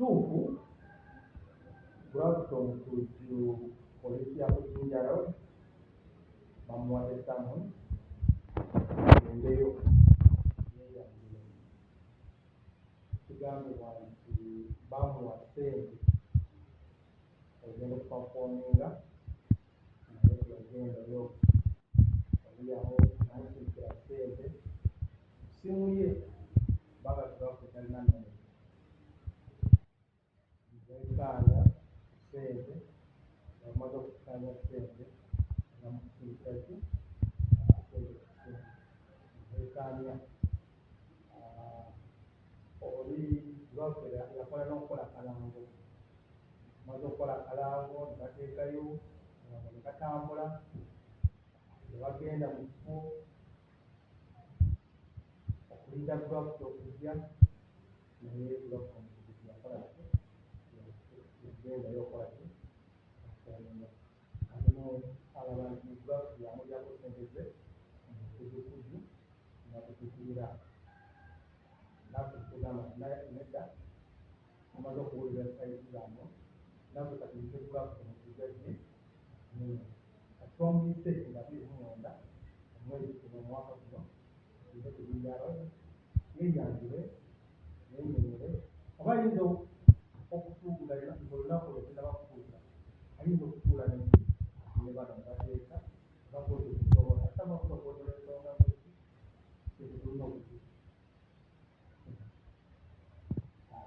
kituufu Grafton to polisi yakujinjalo bamuwadde ttamu endeyo kigambibwa nti bamuwa ssente ogenda okupafominga naye teyagendayo oliyawo namusiikira ssente simu ye baga Grafton talina mmere nzekaanya ssente bamaze okukaanya ssente namusiikira ki nzekaanya oli Grafton yakola n'okukola kalango maze okukola akalango ne bateekayo ne batambula ne bagenda mu kifo okulinda Grafton okujja naye Grafton yakola ki yagendayo okukola ki okukola alimu abantu Grafton yamulyako ssente ze kujukuju nakutukirira naffe tugamba nedda mumaze okuwulira sayizi zano naffe kati nze Grafton mutugajje kati twamuyise nga 29 omwezi guno omwaka guno tuze tubinjalo yeyanjule yenyumire oba ayinza okutuula olunaku olwo tenabakutuuka ayinza okutuula ne bano bateeka bakoze okusobola ate amakuba kodera ensonga tetulina